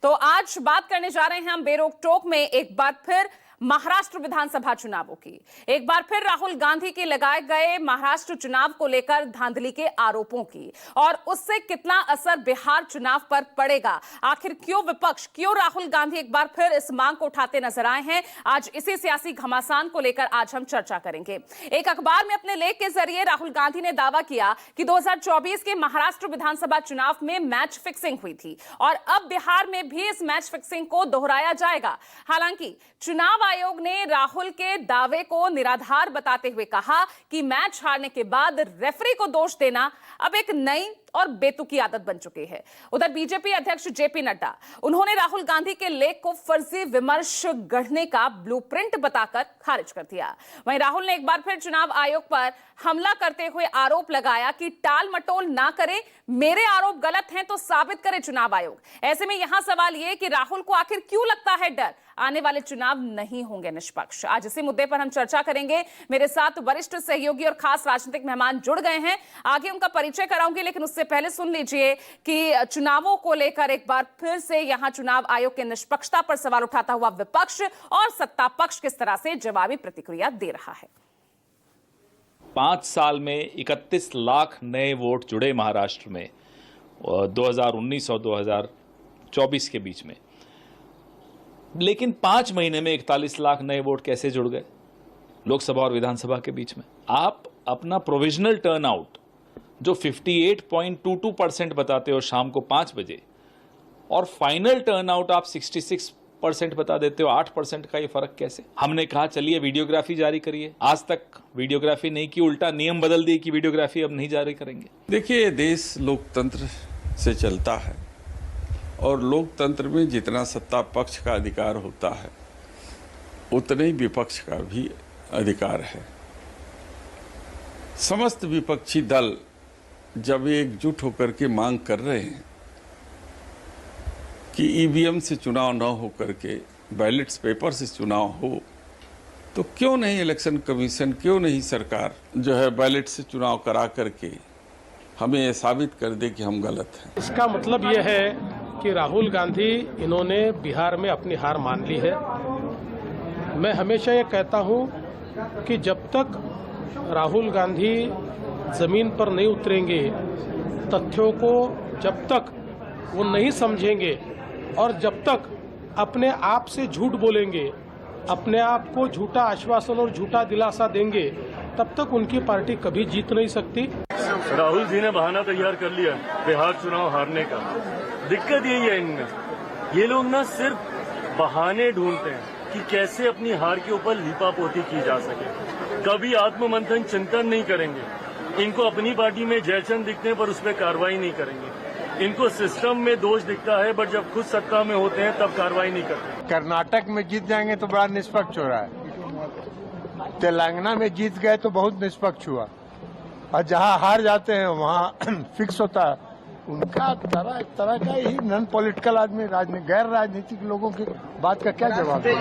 तो आज बात करने जा रहे हैं हम बेरोक टोक में एक बार फिर महाराष्ट्र विधानसभा चुनावों की। एक बार फिर राहुल गांधी के लगाए गए महाराष्ट्र चुनाव को लेकर धांधली के आरोपों की और उससे कितना असर बिहार चुनाव पर पड़ेगा। आखिर क्यों विपक्ष, क्यों राहुल गांधी एक बार फिर इस मांग को उठाते नजर आए हैं, आज इसी सियासी घमासान को लेकर आज हम चर्चा करेंगे। एक अखबार में अपने लेख के जरिए राहुल गांधी ने दावा किया कि 2024 के महाराष्ट्र विधानसभा चुनाव में मैच फिक्सिंग हुई थी और अब बिहार में भी इस मैच फिक्सिंग को दोहराया जाएगा। हालांकि चुनाव आयोग ने राहुल के दावे को निराधार बताते हुए कहा कि मैच हारने के बाद रेफरी को दोष देना अब एक नई और बेतुकी आदत बन चुकी है। उधर बीजेपी अध्यक्ष जेपी नड्डा, उन्होंने राहुल गांधी के लेख को फर्जी विमर्श गढ़ने का ब्लूप्रिंट बताकर खारिज कर दिया। वहीं राहुल ने एक बार फिर चुनाव आयोग पर हमला करते हुए आरोप लगाया कि टाल मटोल ना करे, मेरे आरोप गलत हैं तो साबित करे चुनाव आयोग। ऐसे में यहां सवाल यह कि राहुल को आखिर क्यों लगता है डर, आने वाले चुनाव नहीं होंगे निष्पक्ष। आज इसी मुद्दे पर हम चर्चा करेंगे। मेरे साथ वरिष्ठ सहयोगी और खास राजनीतिक मेहमान जुड़ गए हैं, आगे उनका परिचय कराऊंगी, लेकिन उससे पहले सुन लीजिए कि चुनावों को लेकर एक बार फिर से यहां चुनाव आयोग के निष्पक्षता पर सवाल उठाता हुआ विपक्ष और सत्ता पक्ष किस तरह से जवाबी प्रतिक्रिया दे रहा है। 5 साल में 31 लाख नए वोट जुड़े महाराष्ट्र में 2019 और 2024 के बीच में, लेकिन 5 महीने में 41 लाख नए वोट कैसे जुड़ गए लोकसभा और विधानसभा के बीच में? आप अपना प्रोविजनल टर्नआउट जो 58.22% बताते हो शाम को 5 बजे और फाइनल टर्नआउट आप 66% बता देते हो, 8% का ये फर्क कैसे? हमने कहा चलिए वीडियोग्राफी जारी करिए, आज तक वीडियोग्राफी नहीं की, उल्टा नियम बदल दिए कि वीडियोग्राफी अब नहीं जारी करेंगे। देखिए, देश लोकतंत्र से चलता है और लोकतंत्र में जितना सत्ता पक्ष का अधिकार होता है उतने ही विपक्ष का भी अधिकार है। समस्त विपक्षी दल जब एकजुट होकर के मांग कर रहे हैं कि ईवीएम से चुनाव न हो करके बैलेट्स पेपर से चुनाव हो, तो क्यों नहीं इलेक्शन कमीशन, क्यों नहीं सरकार जो है बैलेट से चुनाव करा करके हमें ये साबित कर दे कि हम गलत हैं। इसका मतलब ये है कि राहुल गांधी इन्होंने बिहार में अपनी हार मान ली है। मैं हमेशा ये कहता हूँ कि जब तक राहुल गांधी जमीन पर नहीं उतरेंगे, तथ्यों को जब तक वो नहीं समझेंगे और जब तक अपने आप से झूठ बोलेंगे, अपने आप को झूठा आश्वासन और झूठा दिलासा देंगे, तब तक उनकी पार्टी कभी जीत नहीं सकती। राहुल जी ने बहाना तैयार कर लिया बिहार चुनाव हारने का। दिक्कत यही है इनमें, ये लोग ना सिर्फ बहाने ढूंढते हैं कि कैसे अपनी हार के ऊपर लीपापोती की जा सके, कभी आत्ममंथन चिंतन नहीं करेंगे। इनको अपनी पार्टी में जयचंद दिखते हैं पर उस पर कार्रवाई नहीं करेंगे। इनको सिस्टम में दोष दिखता है बट जब खुद सत्ता में होते हैं तब कार्रवाई नहीं करते। कर्नाटक में जीत जाएंगे तो बड़ा निष्पक्ष हो रहा है, तेलंगाना में जीत गए तो बहुत निष्पक्ष हुआ, और जहां हार जाते हैं वहां फिक्स होता है। उनका तरह का ही नॉन पॉलिटिकल आदमी, गैर राजनीतिक लोगों की बात का क्या जवाब है?